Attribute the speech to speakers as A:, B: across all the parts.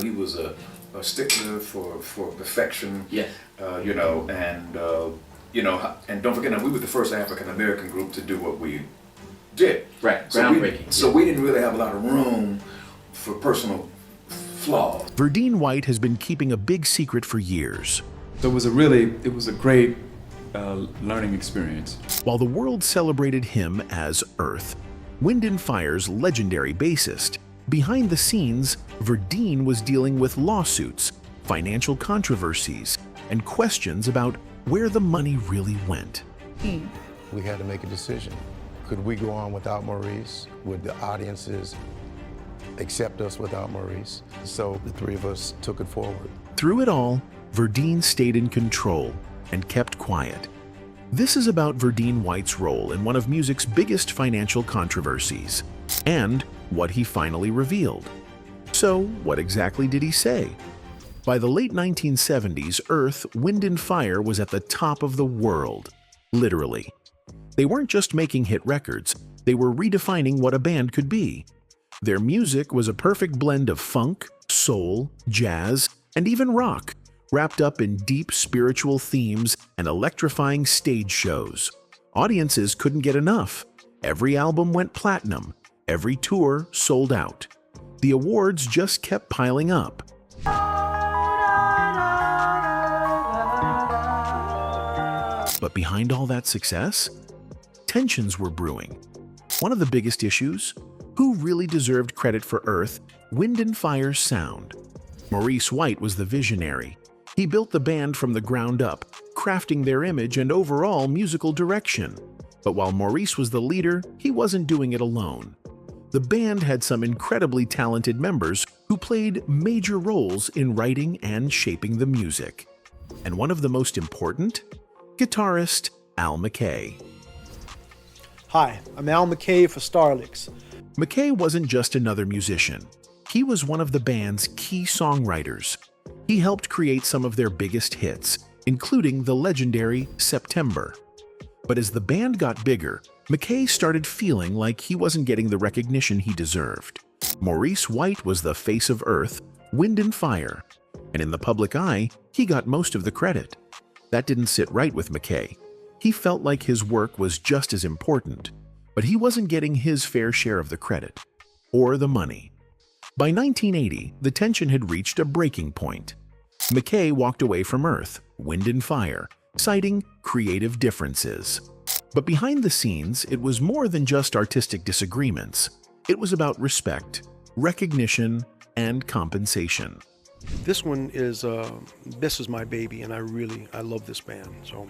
A: he was a stickler for perfection.
B: Yes.
A: You know, and you know, and don't forget, now we were the first African American group to do what we did.
B: Right.
A: So
B: Groundbreaking.
A: So we didn't really have a lot of room for personal flaws.
C: Verdine White has been keeping a big secret for years.
D: So it was a great learning experience.
C: While the world celebrated him as Earth, Wind & Fire's legendary bassist, behind the scenes, Verdine was dealing with lawsuits, financial controversies, and questions about where the money really went.
E: We had to make a decision. Could we go on without Maurice? Would the audiences accept us without Maurice? So the three of us took it forward.
C: Through it all, Verdine stayed in control and kept quiet. This is about Verdine White's role in one of music's biggest financial controversies, and what he finally revealed. So, what exactly did he say? By the late 1970s, Earth, Wind & Fire was at the top of the world, literally. They weren't just making hit records, they were redefining what a band could be. Their music was a perfect blend of funk, soul, jazz, and even rock, wrapped up in deep spiritual themes and electrifying stage shows. Audiences couldn't get enough. Every album went platinum. Every tour sold out. The awards just kept piling up. But behind all that success, tensions were brewing. One of the biggest issues? Who really deserved credit for Earth, Wind & Fire's sound? Maurice White was the visionary. He built the band from the ground up, crafting their image and overall musical direction. But while Maurice was the leader, he wasn't doing it alone. The band had some incredibly talented members who played major roles in writing and shaping the music. And one of the most important? Guitarist Al McKay.
F: Hi, I'm Al McKay for Starlix.
C: McKay wasn't just another musician. He was one of the band's key songwriters. He helped create some of their biggest hits, including the legendary September. But as the band got bigger, McKay started feeling like he wasn't getting the recognition he deserved. Maurice White was the face of Earth, Wind & Fire, and in the public eye, he got most of the credit. That didn't sit right with McKay. He felt like his work was just as important, but he wasn't getting his fair share of the credit, or the money. By 1980, the tension had reached a breaking point. McKay walked away from Earth, Wind & Fire, citing creative differences. But behind the scenes, it was more than just artistic disagreements. It was about respect, recognition, and compensation.
F: This one is, this is my baby, and I love this band, so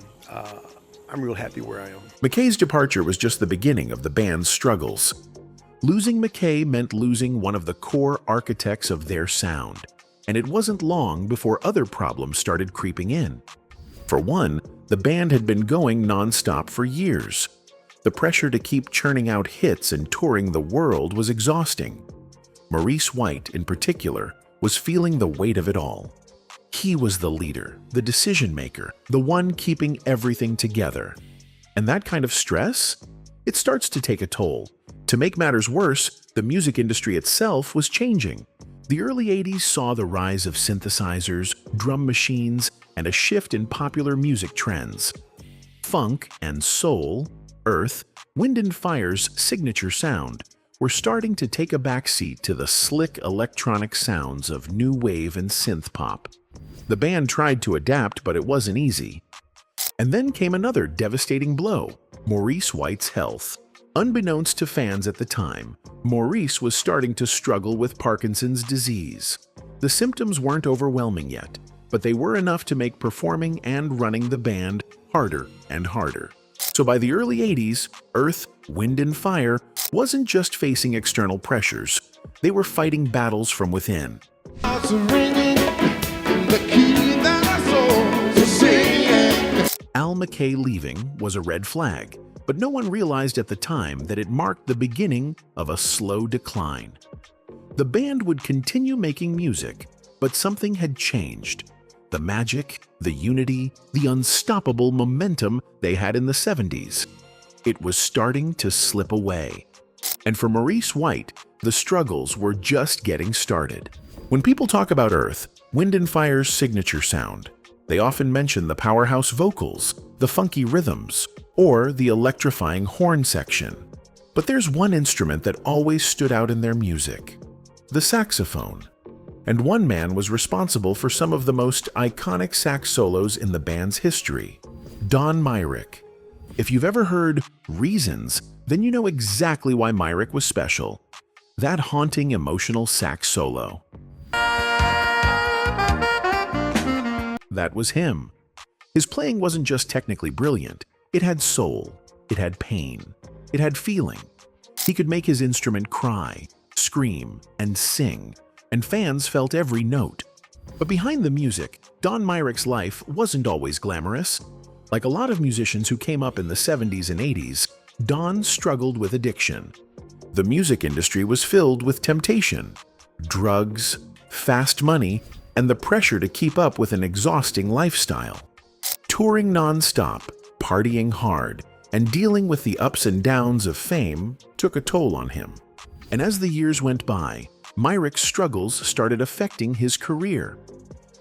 F: I'm real happy where I am.
C: McKay's departure was just the beginning of the band's struggles. Losing McKay meant losing one of the core architects of their sound, and it wasn't long before other problems started creeping in. For one, the band had been going non-stop for years. The pressure to keep churning out hits and touring the world was exhausting. Maurice White, in particular, was feeling the weight of it all. He was the leader, the decision-maker, the one keeping everything together. And that kind of stress? It starts to take a toll. To make matters worse, the music industry itself was changing. The early 80s saw the rise of synthesizers, drum machines, and a shift in popular music trends. Funk and soul, Earth, Wind & Fire's signature sound, were starting to take a backseat to the slick electronic sounds of new wave and synth pop. The band tried to adapt, but it wasn't easy. And then came another devastating blow: Maurice White's health. Unbeknownst to fans at the time, Maurice was starting to struggle with Parkinson's disease. The symptoms weren't overwhelming yet, but they were enough to make performing and running the band harder and harder. So by the early 80s, Earth, Wind & Fire wasn't just facing external pressures. They were fighting battles from within. Al McKay leaving was a red flag, but no one realized at the time that it marked the beginning of a slow decline. The band would continue making music, but something had changed. The magic, the unity, the unstoppable momentum they had in the 70s. It was starting to slip away. And for Maurice White, the struggles were just getting started. When people talk about Earth, Wind & Fire's signature sound, they often mention the powerhouse vocals, the funky rhythms, or the electrifying horn section. But there's one instrument that always stood out in their music: the saxophone. And one man was responsible for some of the most iconic sax solos in the band's history: Don MYRICK. If you've ever heard Reasons, then you know exactly why MYRICK was special. That haunting, emotional sax solo. That was him. His playing wasn't just technically brilliant, it had soul, it had pain, it had feeling. He could make his instrument cry, scream, and sing, and fans felt every note. But behind the music, Don MYRICK's life wasn't always glamorous. Like a lot of musicians who came up in the 70s and 80s, Don struggled with addiction. The music industry was filled with temptation, drugs, fast money, and the pressure to keep up with an exhausting lifestyle. Touring non-stop, partying hard, and dealing with the ups and downs of fame took a toll on him. And as the years went by, MYRICK's struggles started affecting his career.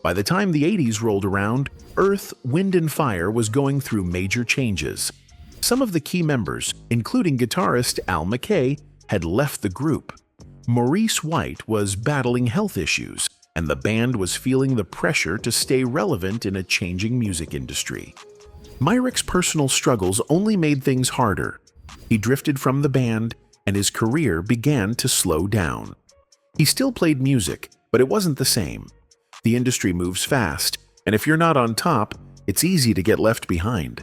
C: By the time the 80s rolled around, Earth, Wind & Fire was going through major changes. Some of the key members, including guitarist Al McKay, had left the group. Maurice White was battling health issues, and the band was feeling the pressure to stay relevant in a changing music industry. MYRICK's personal struggles only made things harder. He drifted from the band, and his career began to slow down. He still played music, but it wasn't the same. The industry moves fast, and if you're not on top, it's easy to get left behind.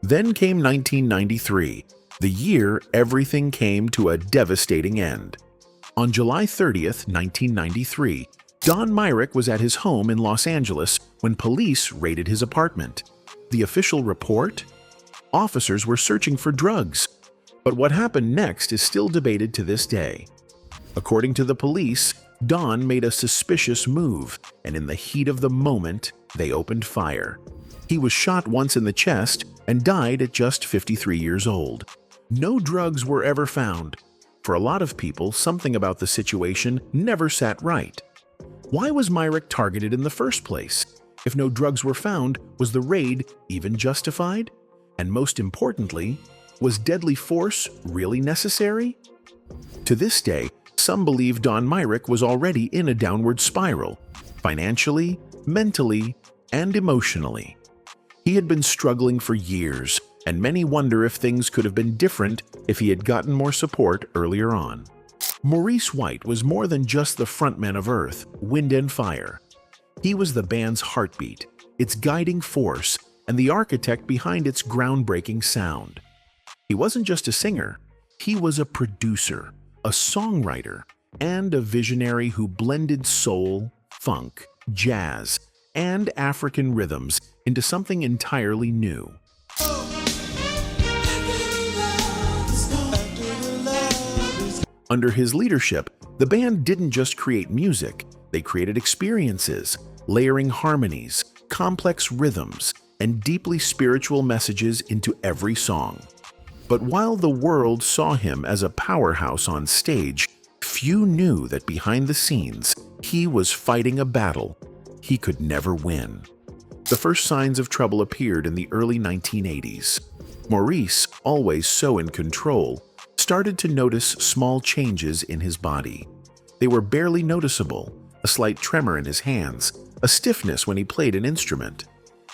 C: Then came 1993, the year everything came to a devastating end. On July 30th, 1993, Don MYRICK was at his home in Los Angeles when police raided his apartment. The official report? Officers were searching for drugs. But what happened next is still debated to this day. According to the police, Don made a suspicious move, and in the heat of the moment, they opened fire. He was shot once in the chest and died at just 53 years old. No drugs were ever found. For a lot of people, something about the situation never sat right. Why was MYRICK targeted in the first place? If no drugs were found, was the raid even justified? And most importantly, was deadly force really necessary? To this day, some believe Don MYRICK was already in a downward spiral, financially, mentally, and emotionally. He had been struggling for years, and many wonder if things could have been different if he had gotten more support earlier on. Maurice White was more than just the frontman of Earth, Wind & Fire. He was the band's heartbeat, its guiding force, and the architect behind its groundbreaking sound. He wasn't just a singer, he was a producer, a songwriter, and a visionary who blended soul, funk, jazz, and African rhythms into something entirely new. Under his leadership, the band didn't just create music, they created experiences, layering harmonies, complex rhythms, and deeply spiritual messages into every song. But while the world saw him as a powerhouse on stage, few knew that behind the scenes, he was fighting a battle he could never win. The first signs of trouble appeared in the early 1980s. Maurice, always so in control, started to notice small changes in his body. They were barely noticeable, a slight tremor in his hands, a stiffness when he played an instrument.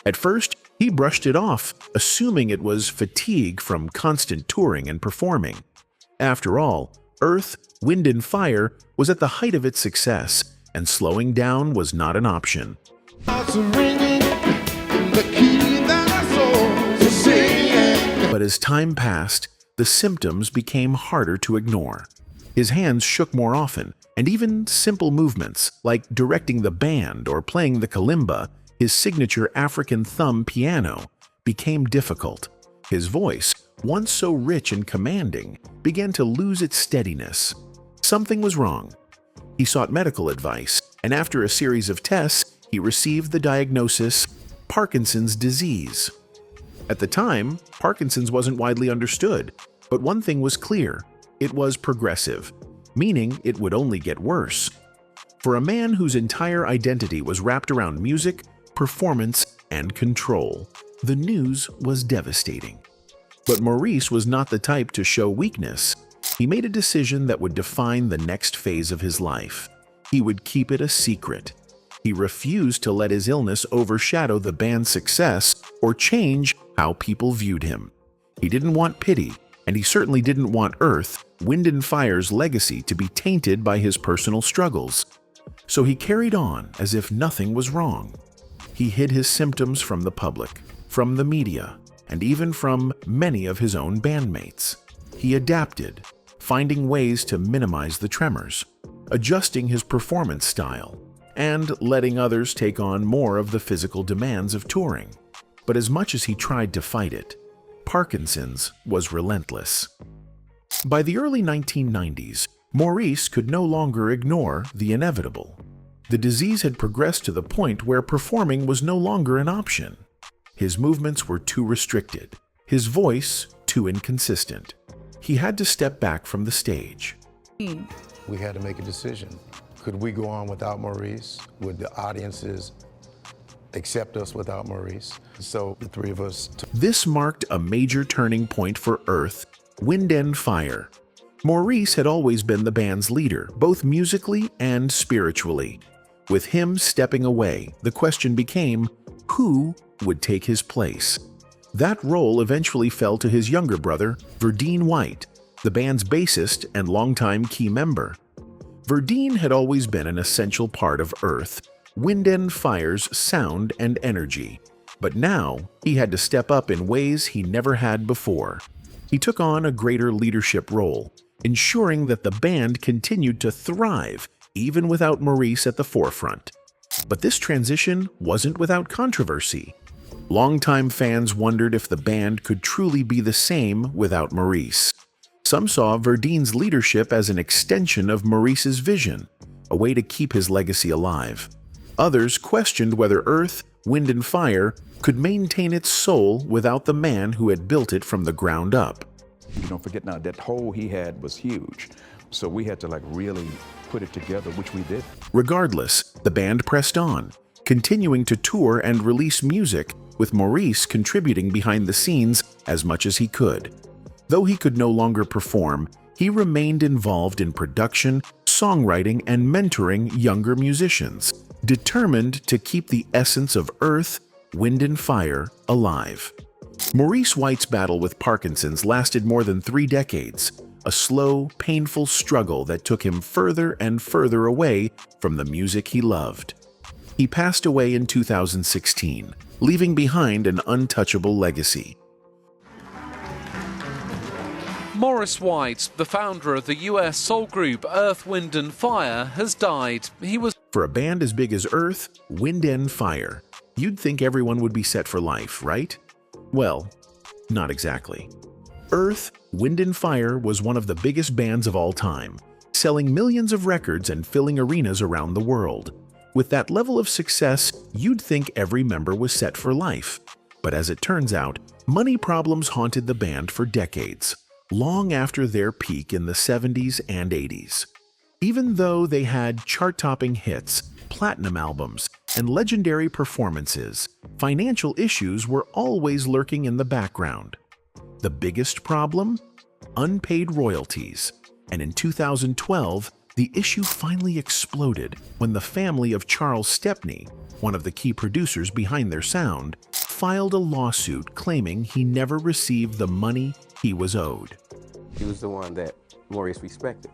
C: At first, he brushed it off, assuming it was fatigue from constant touring and performing. After all, Earth, Wind & Fire was at the height of its success, and slowing down was not an option. But as time passed, the symptoms became harder to ignore. His hands shook more often, and even simple movements, like directing the band or playing the kalimba, his signature African thumb piano, became difficult. His voice, once so rich and commanding, began to lose its steadiness. Something was wrong. He sought medical advice, and after a series of tests, he received the diagnosis, Parkinson's disease. At the time, Parkinson's wasn't widely understood, but one thing was clear: it was progressive, meaning it would only get worse. For a man whose entire identity was wrapped around music, performance, and control, the news was devastating. But Maurice was not the type to show weakness. He made a decision that would define the next phase of his life. He would keep it a secret. He refused to let his illness overshadow the band's success or change how people viewed him. He didn't want pity, and he certainly didn't want Earth, Wind and Fire's legacy to be tainted by his personal struggles. So he carried on as if nothing was wrong. He hid his symptoms from the public, from the media, and even from many of his own bandmates. He adapted, finding ways to minimize the tremors, adjusting his performance style, and letting others take on more of the physical demands of touring. But as much as he tried to fight it, Parkinson's was relentless. By the early 1990s, Maurice could no longer ignore the inevitable. The disease had progressed to the point where performing was no longer an option. His movements were too restricted, his voice too inconsistent. He had to step back from the stage.
E: We had to make a decision. Could we go on without Maurice? Would the audiences accept us without Maurice? So the three of us took.
C: This marked a major turning point for Earth, Wind and Fire. Maurice had always been the band's leader, both musically and spiritually. With him stepping away, the question became, who would take his place? That role eventually fell to his younger brother, Verdine White, the band's bassist and longtime key member. Verdine had always been an essential part of Earth, Wind and Fire's sound and energy, but now he had to step up in ways he never had before. He took on a greater leadership role, ensuring that the band continued to thrive even without Maurice at the forefront. But this transition wasn't without controversy. Longtime fans wondered if the band could truly be the same without Maurice. Some saw Verdine's leadership as an extension of Maurice's vision, a way to keep his legacy alive. Others questioned whether Earth, Wind and Fire could maintain its soul without the man who had built it from the ground up.
B: You don't forget now, that hole he had was huge. So we had to really put it together, which we did.
C: Regardless, the band pressed on, continuing to tour and release music, with Maurice contributing behind the scenes as much as he could. Though he could no longer perform, he remained involved in production, songwriting, and mentoring younger musicians, determined to keep the essence of Earth, Wind and Fire alive. Maurice White's battle with Parkinson's lasted more than 3 decades, a slow, painful struggle that took him further and further away from the music he loved. He passed away in 2016, leaving behind an untouchable legacy.
G: Maurice White, the founder of the US soul group Earth, Wind and Fire, has died. He was
C: For a band as big as Earth, Wind and Fire, you'd think everyone would be set for life, right? Well, not exactly. Earth, Wind and Fire was one of the biggest bands of all time, selling millions of records and filling arenas around the world. With that level of success, you'd think every member was set for life. But as it turns out, money problems haunted the band for decades, long after their peak in the 70s and 80s. Even though they had chart-topping hits, platinum albums, and legendary performances, financial issues were always lurking in the background. The biggest problem? Unpaid royalties. And in 2012, the issue finally exploded when the family of Charles Stepney, one of the key producers behind their sound, filed a lawsuit claiming he never received the money he was owed.
H: He was the one that Maurice respected.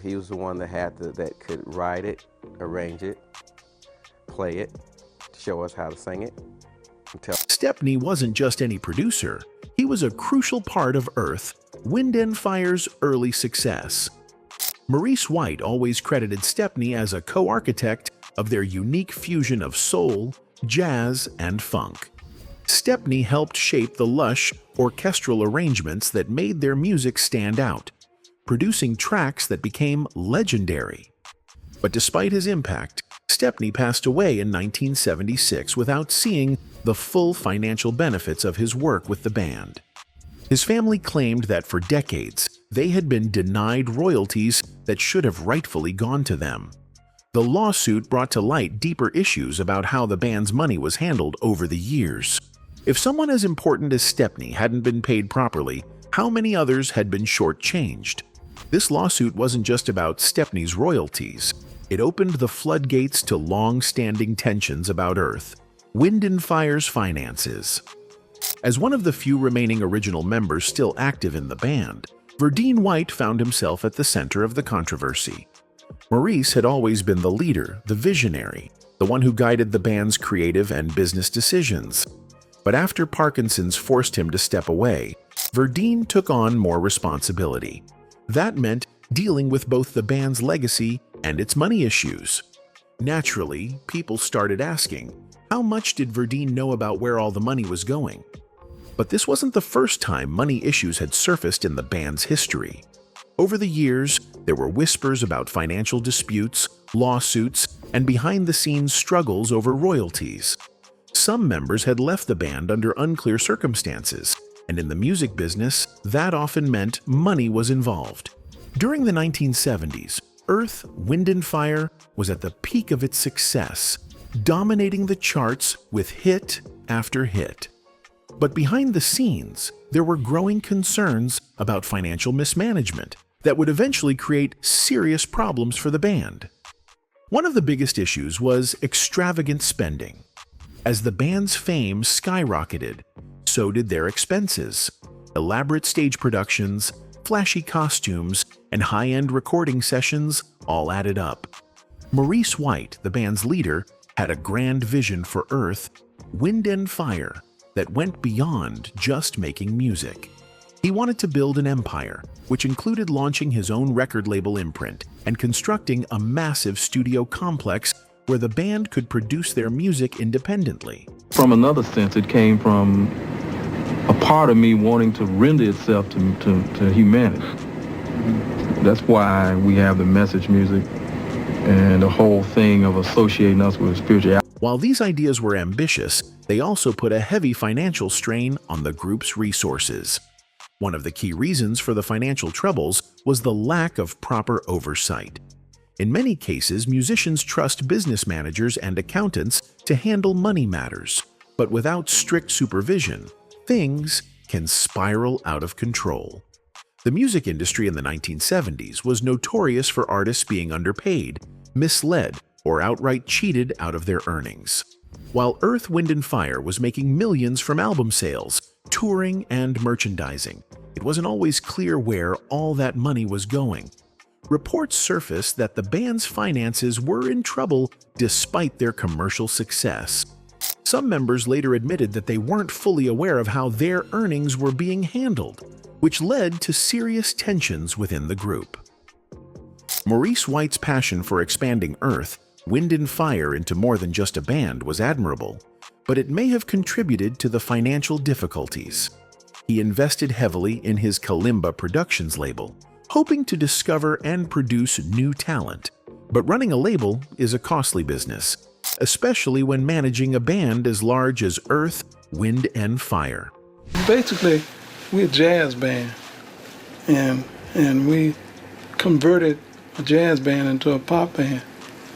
H: He was the one that could write it, arrange it, play it, show us how to sing it.
C: Stepney wasn't just any producer. He was a crucial part of Earth, Wind and Fire's early success. Maurice White always credited Stepney as a co-architect of their unique fusion of soul, jazz, and funk. Stepney helped shape the lush, orchestral arrangements that made their music stand out, producing tracks that became legendary. But despite his impact, Stepney passed away in 1976 without seeing the full financial benefits of his work with the band. His family claimed that for decades, they had been denied royalties that should have rightfully gone to them. The The lawsuit brought to light deeper issues about how the band's money was handled over the years. If someone as important as Stepney hadn't been paid properly, how many others had been shortchanged? This lawsuit wasn't just about Stepney's royalties. It opened the floodgates to long-standing tensions about Earth, Wind & Fire's finances. As one of the few remaining original members still active in the band, Verdine White found himself at the center of the controversy. Maurice had always been the leader, the visionary, the one who guided the band's creative and business decisions. But after Parkinson's forced him to step away, Verdine took on more responsibility. That meant dealing with both the band's legacy and its money issues. Naturally, people started asking, how much did Verdine know about where all the money was going? But this wasn't the first time money issues had surfaced in the band's history. Over the years, there were whispers about financial disputes, lawsuits, and behind-the-scenes struggles over royalties. Some members had left the band under unclear circumstances, and in the music business, that often meant money was involved. During the 1970s, Earth, Wind & Fire was at the peak of its success, dominating the charts with hit after hit. But behind the scenes, there were growing concerns about financial mismanagement that would eventually create serious problems for the band. One of the biggest issues was extravagant spending. As the band's fame skyrocketed, so did their expenses. Elaborate stage productions, flashy costumes, and high-end recording sessions all added up. Maurice White, the band's leader, had a grand vision for Earth, Wind & Fire that went beyond just making music. He wanted to build an empire, which included launching his own record label imprint and constructing a massive studio complex where the band could produce their music independently.
I: From another sense, it came from a part of me wanting to render itself to humanity. That's why we have the message music and the whole thing of associating us with spirituality.
C: While these ideas were ambitious, they also put a heavy financial strain on the group's resources. One of the key reasons for the financial troubles was the lack of proper oversight. In many cases, musicians trust business managers and accountants to handle money matters, but without strict supervision, things can spiral out of control. The music industry in the 1970s was notorious for artists being underpaid, misled, or outright cheated out of their earnings. While Earth, Wind & Fire was making millions from album sales, touring, and merchandising, it wasn't always clear where all that money was going. Reports surfaced that the band's finances were in trouble despite their commercial success. Some members later admitted that they weren't fully aware of how their earnings were being handled, which led to serious tensions within the group. Maurice White's passion for expanding Earth, Wind & Fire into more than just a band was admirable, but it may have contributed to the financial difficulties. He invested heavily in his Kalimba Productions label, hoping to discover and produce new talent. But running a label is a costly business, especially when managing a band as large as Earth, Wind & Fire.
J: Basically, we're a jazz band, and we converted a jazz band into a pop band,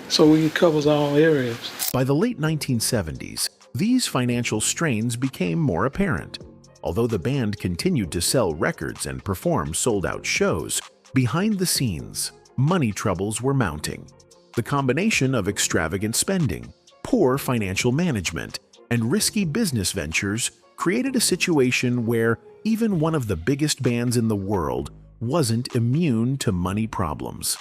J: so it covers all areas.
C: By the late 1970s, these financial strains became more apparent. Although the band continued to sell records and perform sold-out shows, behind the scenes, money troubles were mounting. The combination of extravagant spending, poor financial management, and risky business ventures created a situation where even one of the biggest bands in the world wasn't immune to money problems.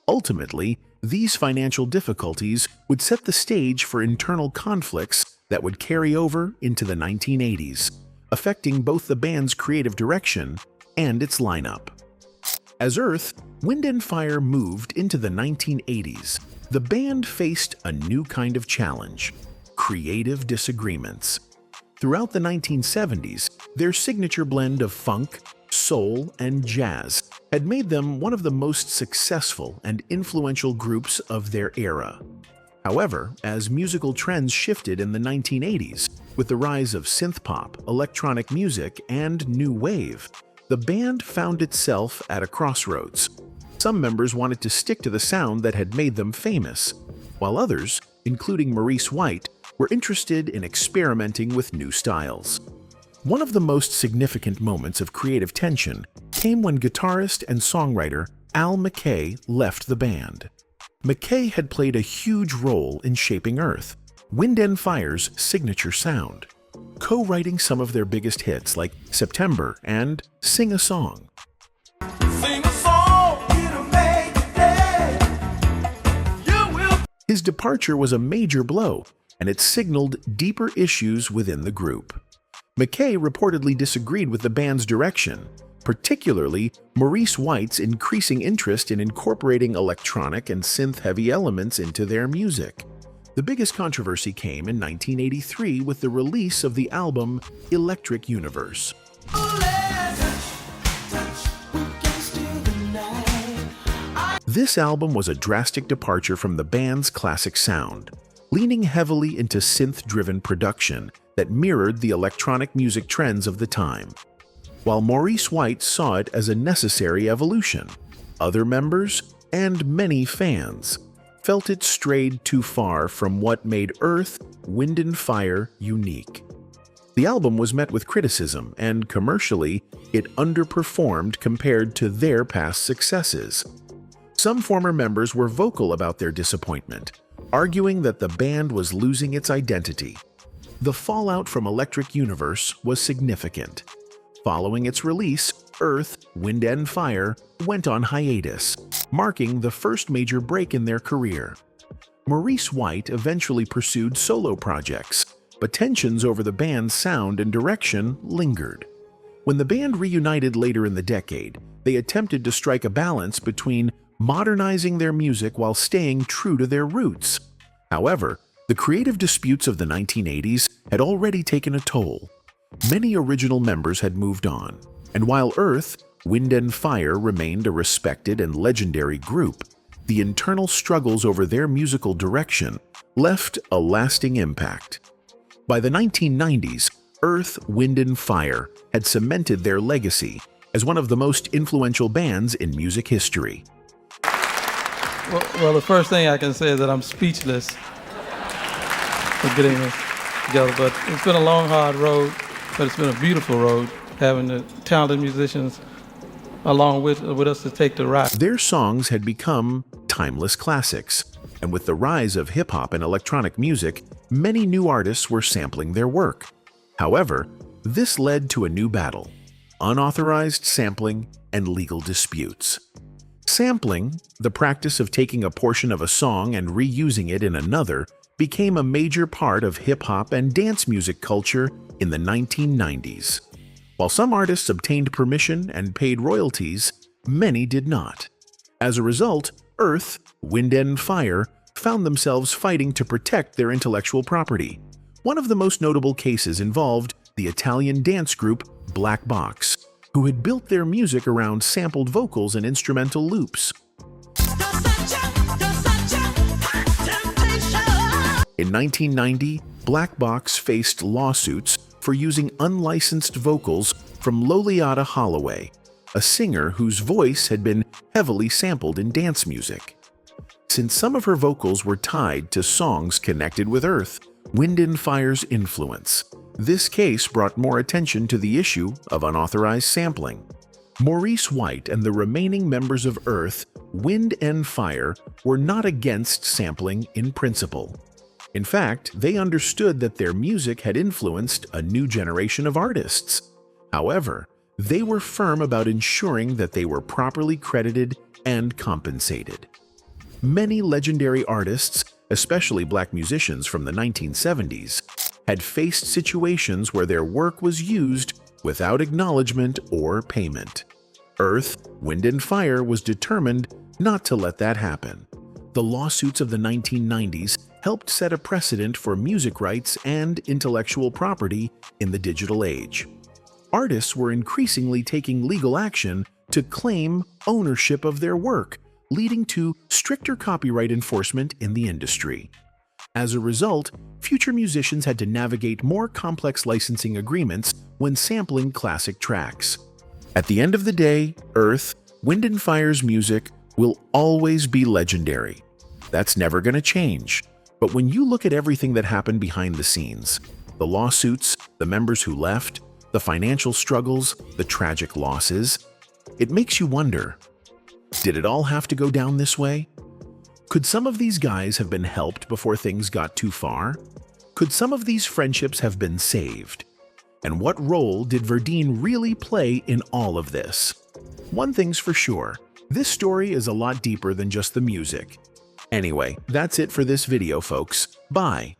C: Ultimately, these financial difficulties would set the stage for internal conflicts that would carry over into the 1980s, affecting both the band's creative direction and its lineup. As Earth, Wind & Fire moved into the 1980s, the band faced a new kind of challenge: creative disagreements. Throughout the 1970s, their signature blend of funk, soul, and jazz had made them one of the most successful and influential groups of their era. However, as musical trends shifted in the 1980s, with the rise of synthpop, electronic music, and new wave, the band found itself at a crossroads. Some members wanted to stick to the sound that had made them famous, while others, including MAURICE White, were interested in experimenting with new styles. One of the most significant moments of creative tension came when guitarist and songwriter Al McKay left the band. McKay had played a huge role in shaping Earth, Wind and Fire's signature sound, co-writing some of their biggest hits like September and Sing a Song.
K: Sing a song, it'll make a day. You will.
C: His departure was a major blow, and it signaled deeper issues within the group. McKay reportedly disagreed with the band's direction, particularly MAURICE White's increasing interest in incorporating electronic and synth-heavy elements into their music. The biggest controversy came in 1983 with the release of the album Electric Universe. This album was a drastic departure from the band's classic sound, leaning heavily into synth-driven production that mirrored the electronic music trends of the time. While MAURICE White saw it as a necessary evolution, other members, and many fans, felt it strayed too far from what made Earth, Wind and Fire unique. The album was met with criticism, and commercially, it underperformed compared to their past successes. Some former members were vocal about their disappointment, arguing that the band was losing its identity. The fallout from Electric Universe was significant. Following its release, Earth, Wind and Fire went on hiatus, marking the first major break in their career. MAURICE White eventually pursued solo projects, but tensions over the band's sound and direction lingered. When the band reunited later in the decade, they attempted to strike a balance between modernizing their music while staying true to their roots. However, the creative disputes of the 1980s had already taken a toll. Many original members had moved on, and while Earth, Wind and Fire remained a respected and legendary group, the internal struggles over their musical direction left a lasting impact. By the 1990s, Earth, Wind and Fire had cemented their legacy as one of the most influential bands in music history.
J: Well, the first thing I can say is that I'm speechless for getting this together. But it's been a long, hard road, but it's been a beautiful road, having the talented musicians along with us to take the ride.
C: Their songs had become timeless classics, and with the rise of hip-hop and electronic music, many new artists were sampling their work. However, this led to a new battle: unauthorized sampling and legal disputes. Sampling, the practice of taking a portion of a song and reusing it in another, became a major part of hip-hop and dance music culture in the 1990s. While some artists obtained permission and paid royalties, many did not. As a result, Earth, Wind and Fire found themselves fighting to protect their intellectual property. One of the most notable cases involved the Italian dance group Black Box, who had built their music around sampled vocals and instrumental loops. In 1990, Black Box faced lawsuits for using unlicensed vocals from Loliata Holloway, a singer whose voice had been heavily sampled in dance music. Since some of her vocals were tied to songs connected with Earth, Wind and Fire's influence, this case brought more attention to the issue of unauthorized sampling. MAURICE White and the remaining members of Earth, Wind and Fire were not against sampling in principle. In fact, they understood that their music had influenced a new generation of artists. However, they were firm about ensuring that they were properly credited and compensated. Many legendary artists, especially black musicians from the 1970s, had faced situations where their work was used without acknowledgement or payment. Earth, Wind and Fire was determined not to let that happen. The lawsuits of the 1990s helped set a precedent for music rights and intellectual property in the digital age. Artists were increasingly taking legal action to claim ownership of their work, leading to stricter copyright enforcement in the industry. As a result, future musicians had to navigate more complex licensing agreements when sampling classic tracks. At the end of the day, Earth, Wind and Fire's music will always be legendary. That's never going to change. But when you look at everything that happened behind the scenes, the lawsuits, the members who left, the financial struggles, the tragic losses, it makes you wonder, did it all have to go down this way? Could some of these guys have been helped before things got too far? Could some of these friendships have been saved? And what role did Verdine really play in all of this? One thing's for sure, this story is a lot deeper than just the music. Anyway, that's it for this video, folks. Bye.